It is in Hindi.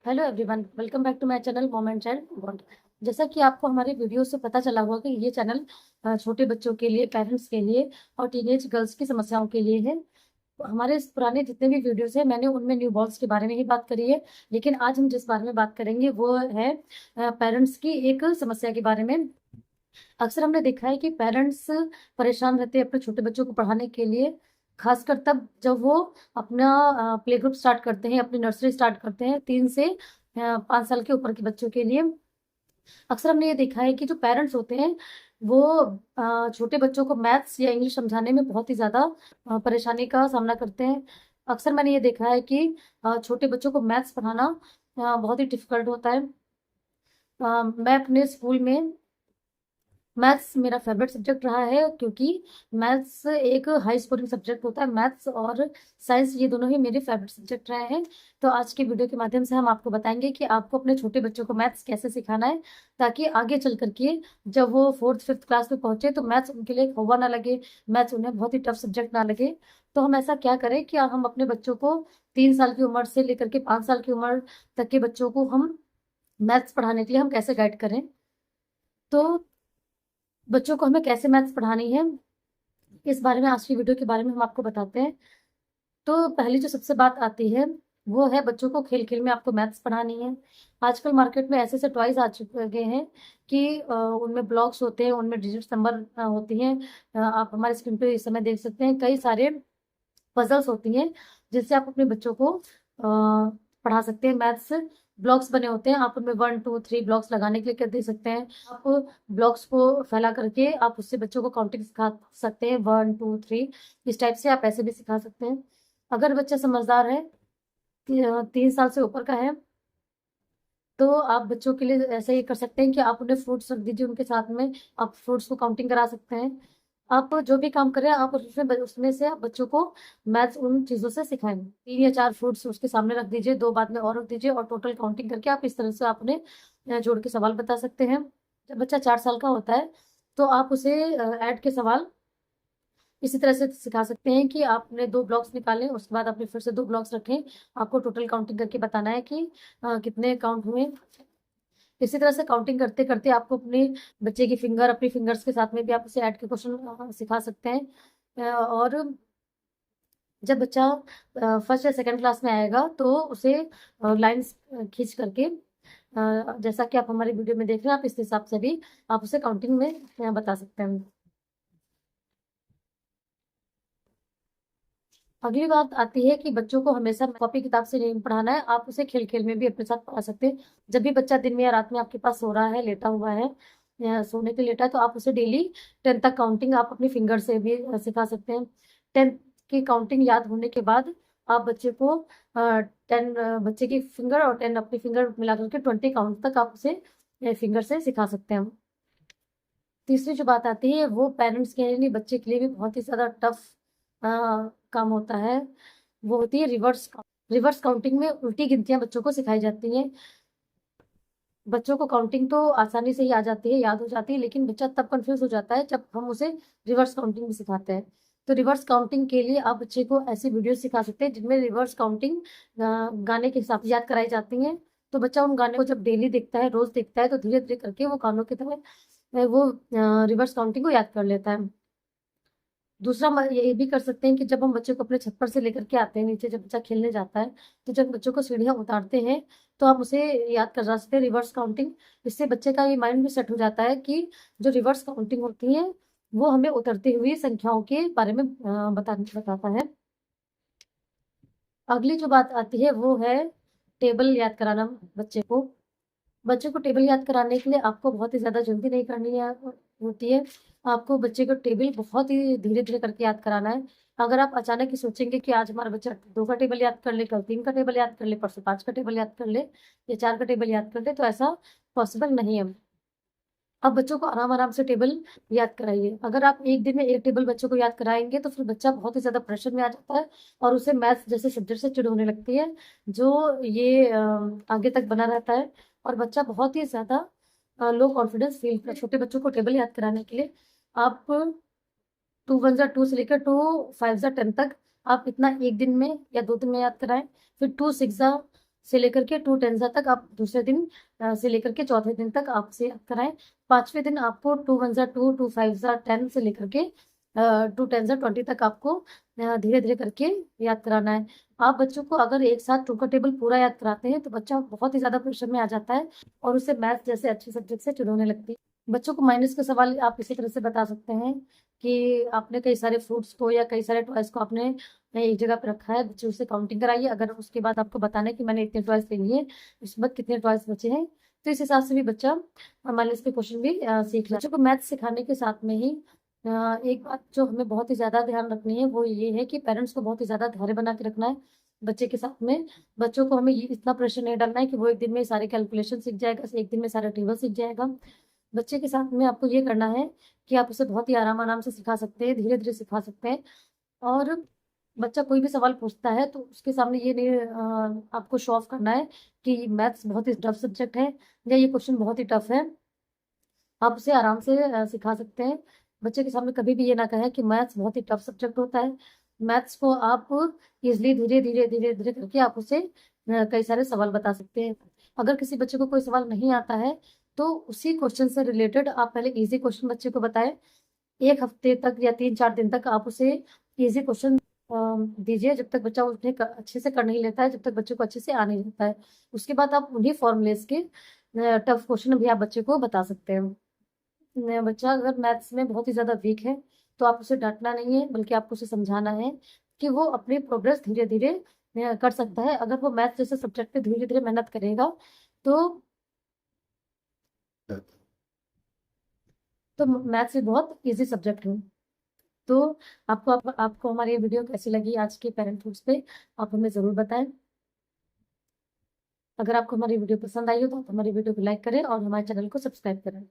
Hello everyone, welcome back to my channel mom and child bond. जैसा कि आपको हमारे वीडियो से पता चला होगा कि ये चैनल छोटे बच्चों के लिए, पेरेंट्स के लिए और टीनेज गर्ल्स की समस्याओं के लिए है। हमारे इस पुराने जितने भी वीडियोस हैं, मैंने उनमें न्यू बॉर्न्स के बारे में ही बात करी है। लेकिन आज हम जिस बारे में बात करेंगे वो है पेरेंट्स की एक समस्या के बारे में। अक्सर हमने देखा है कि पेरेंट्स परेशान रहते हैं अपने छोटे बच्चों को पढ़ाने के लिए, खासकर तब जब वो अपना प्ले ग्रुप स्टार्ट करते हैं, अपनी नर्सरी स्टार्ट करते हैं 3 से 5 साल के ऊपर के बच्चों के लिए। अक्सर हमने ये देखा है कि जो पेरेंट्स होते हैं वो छोटे बच्चों को मैथ्स या इंग्लिश समझाने में बहुत ही ज़्यादा परेशानी का सामना करते हैं। अक्सर मैंने ये देखा है कि छोटे बच्चों को मैथ्स पढ़ाना बहुत ही डिफिकल्ट होता है। मैं अपने स्कूल में मैथ्स मेरा फेवरेट सब्जेक्ट रहा है, क्योंकि मैथ्स एक हाई स्कोरिंग सब्जेक्ट होता है। मैथ्स और साइंस ये दोनों ही मेरे फेवरेट सब्जेक्ट रहे हैं। तो आज की वीडियो के माध्यम से हम आपको बताएंगे कि आपको अपने छोटे बच्चों को मैथ्स कैसे सिखाना है, ताकि आगे चल करके जब वो 4th-5th क्लास में पहुंचे तो मैथ्स उनके लिए हौवा ना लगे, मैथ्स उन्हें बहुत ही टफ सब्जेक्ट ना लगे। तो हम ऐसा क्या करें कि हम अपने बच्चों को 3 साल की उम्र से लेकर के 5 साल की उम्र तक के बच्चों को हम मैथ्स पढ़ाने के लिए हम कैसे गाइड करें। तो बच्चों को हमें कैसे मैथ्स पढ़ानी है, इस बारे में आज की वीडियो के बारे में हम आपको बताते हैं। तो पहली जो सबसे बात आती है वो है, बच्चों को खेल खेल में आपको मैथ्स पढ़ानी है। आजकल मार्केट में ऐसे ऐसे टॉयज आ चुके हैं कि उनमें ब्लॉक्स होते हैं, उनमें डिजिट नंबर होती हैं। आप हमारे स्क्रीन पे इस समय देख सकते हैं, कई सारे पजल्स होती हैं जिससे आप अपने बच्चों को पढ़ा सकते हैं। मैथ्स ब्लॉक्स बने होते हैं, आप उनमें 1 2 3 ब्लॉक्स लगाने के लिए कर दे सकते हैं। आप ब्लॉक्स को फैला करके आप उससे बच्चों को काउंटिंग सिखा सकते हैं, 1 2 3। इस टाइप से आप ऐसे भी सिखा सकते हैं। अगर बच्चा समझदार है, 3 साल से ऊपर का है, तो आप बच्चों के लिए ऐसे ही कर सकते हैं कि आप उन्हें फ्रूट्स रख दीजिए उनके साथ में, आप फ्रूट्स को काउंटिंग करा सकते हैं। आप जो भी काम करें आप उसमें से आप बच्चों को मैथ्स उन चीज़ों से सिखाएं। 3 या 4 फ्रूट्स उसके सामने रख दीजिए, 2 बाद में और रख दीजिए, और टोटल काउंटिंग करके आप इस तरह से आप उन्हें जोड़ के सवाल बता सकते हैं। जब बच्चा 4 साल का होता है तो आप उसे ऐड के सवाल इसी तरह से सिखा सकते हैं कि आपने 2 ब्लॉक्स निकाले, उसके बाद आपने फिर से 2 ब्लॉक्स रखे, आपको टोटल काउंटिंग करके बताना है कि कितने काउंट हुए। इसी तरह से काउंटिंग करते करते आपको अपने बच्चे की फिंगर, अपनी फिंगर्स के साथ में भी आप उसे ऐड के क्वेश्चन सिखा सकते हैं। और जब बच्चा फर्स्ट या सेकंड क्लास में आएगा तो उसे लाइंस खींच करके, जैसा कि आप हमारी वीडियो में देख रहे हैं, आप इस हिसाब से भी आप उसे काउंटिंग में बता सकते हैं। अगली बात आती है कि बच्चों को हमेशा कॉपी किताब से नहीं पढ़ाना है, आप उसे खेल खेल में भी अपने साथ पढ़ा सकते हैं। जब भी बच्चा दिन में या रात में आपके पास सो रहा है, लेटा हुआ है या सोने के लिए लेटा है, तो आप उसे डेली 10 तक काउंटिंग आप अपनी फिंगर से भी सिखा सकते हैं। 10 की काउंटिंग याद होने के बाद आप बच्चे को 10 बच्चे की फिंगर और 10 अपनी फिंगर मिला करके 20 काउंट तक आप उसे फिंगर से सिखा सकते हैं। तीसरी जो बात आती है वो पेरेंट्स के लिए नहीं, बच्चे के लिए भी बहुत ही ज़्यादा टफ काम होता है। वो होती है रिवर्स काउंटिंग में उल्टी गिनतियां बच्चों को सिखाई जाती हैं। बच्चों को काउंटिंग तो आसानी से ही आ जाती है, याद हो जाती है, लेकिन बच्चा तब कंफ्यूज हो जाता है जब हम उसे रिवर्स काउंटिंग भी सिखाते हैं। तो रिवर्स काउंटिंग के लिए आप बच्चे को ऐसी वीडियो सिखा सकते हैं जिनमें रिवर्स काउंटिंग गाने के हिसाब से याद कराई जाती हैं। तो बच्चा उन गाने को जब डेली देखता है, रोज देखता है, तो धीरे धीरे करके वो गानों की तरह वो रिवर्स काउंटिंग को याद कर लेता है। दूसरा ये भी कर सकते हैं कि जब हम बच्चे को अपने छत पर से लेकर के आते हैं नीचे, जब बच्चा खेलने जाता है, तो जब बच्चों को सीढ़ियाँ उतारते हैं, तो आप उसे याद करा सकते हैं रिवर्स काउंटिंग। इससे बच्चे का ये माइंड भी सेट हो जाता है कि जो रिवर्स काउंटिंग होती है वो हमें उतरती हुई संख्याओं के बारे में बताता है। अगली जो बात आती है वो है टेबल याद कराना बच्चे को। बच्चे को टेबल याद कराने के लिए आपको बहुत ही ज़्यादा जल्दी नहीं करनी है होती है। आपको बच्चे को टेबल बहुत ही धीरे-धीरे करके याद कराना है। अगर आप अचानक ही सोचेंगे कि आज हमारा बच्चा 2 का टेबल याद कर ले, कल 3 का टेबल याद कर ले, परसों 5 का टेबल याद कर ले या 4 का टेबल याद कर ले, तो ऐसा पॉसिबल नहीं है। आप बच्चों को आराम-आराम से टेबल याद कराइए। अगर आप एक दिन में 1 टेबल बच्चों को याद कराएँगे तो फिर बच्चा बहुत ही ज़्यादा प्रेशर में आ जाता है और उसे मैथ्स जैसे सब्जेक्ट से चिढ़ होने लगती है, जो ये आगे तक बना रहता है और बच्चा बहुत ही ज़्यादा लो कॉन्फिडेंस फील कर। छोटे बच्चों को टेबल याद कराने के लिए आप 2 वन ज़ा 2 से लेकर 2 5 ज़ा 10 तक आप इतना 1 दिन में या 2 दिन में याद कराएँ। फिर 2 6 ज़ा से लेकर के 2 टेंजा तक आप दूसरे दिन से लेकर के चौथे दिन तक आप से याद कराएं। 5वें दिन आपको 2 1 जा 2 2 5 जा 10 से लेकर के 2 10 जा 20 तक आपको धीरे धीरे करके याद कराना है। आप बच्चों को अगर एक साथ 2 का टेबल पूरा याद कराते हैं तो बच्चा बहुत ही ज्यादा प्रेशर में आ जाता है और उसे मैथ जैसे अच्छे सब्जेक्ट से चिढ़ने लगती है। बच्चों को माइनस के सवाल आप इसी तरह से बता सकते हैं कि आपने कई सारे फ्रूट्स को या कई सारे टॉयज को आपने एक जगह पर रखा है, बच्चे उसे काउंटिंग कराइए। अगर उसके बाद आपको बताना है कि मैंने इतने टॉयज ले लिए, उसके बाद कितने टॉयज बचे हैं, तो इस हिसाब से भी बच्चा माइनस के क्वेश्चन भी सीख ले। बच्चों को मैथ सिखाने के साथ में ही एक बात जो हमें बहुत ही ज्यादा ध्यान रखनी है वो ये है कि पेरेंट्स को बहुत ही ज्यादा धैर्य बना के रखना है बच्चे के साथ में। बच्चों को हमें ये इतना प्रेशर नहीं डालना है कि वो एक दिन में सारे कैलकुलेशन सीख जाएगा, एक दिन में सारा टेबल सीख जाएगा। बच्चे के साथ में आपको ये करना है कि आप उसे बहुत ही आराम आराम से सिखा सकते हैं, धीरे धीरे सिखा सकते हैं। और बच्चा कोई भी सवाल पूछता है तो उसके सामने ये नहीं आपको शो ऑफ करना है कि मैथ्स बहुत ही टफ सब्जेक्ट है या ये क्वेश्चन बहुत ही टफ है। आप उसे आराम से सिखा सकते हैं। बच्चे के सामने कभी भी ये ना कहें कि मैथ्स बहुत ही टफ सब्जेक्ट होता है। मैथ्स को आप इजिली धीरे धीरे धीरे धीरे करके आप उसे कई सारे सवाल बता सकते हैं। अगर किसी बच्चे को कोई सवाल नहीं आता है तो उसी क्वेश्चन से रिलेटेड आप पहले इजी क्वेश्चन बच्चे को बताएं। 1 हफ्ते तक या 3 4 दिन तक आप उसे इजी क्वेश्चन दीजिए, जब तक बच्चा उन्हें अच्छे से कर नहीं लेता है, जब तक बच्चे को अच्छे से आ नहीं जाता है। उसके बाद आप उन्हीं फॉर्मूलेस के टफ क्वेश्चन भी आप बच्चे को बता सकते हैं। बच्चा अगर मैथ्स में बहुत ही ज्यादा वीक है तो आप उसे डांटना नहीं है, बल्कि आपको उसे समझाना है कि वो अपनी प्रोग्रेस धीरे धीरे कर सकता है। अगर वो मैथ्स जैसे सब्जेक्ट पे धीरे धीरे मेहनत करेगा तो मैथ्स भी बहुत इजी सब्जेक्ट है। तो आपको हमारी ये वीडियो कैसी लगी आज के पेरेंटहुड्स पे, आप हमें जरूर बताएं। अगर आपको हमारी वीडियो पसंद आई हो तो आप हमारी वीडियो को लाइक करें और हमारे चैनल को सब्सक्राइब करें।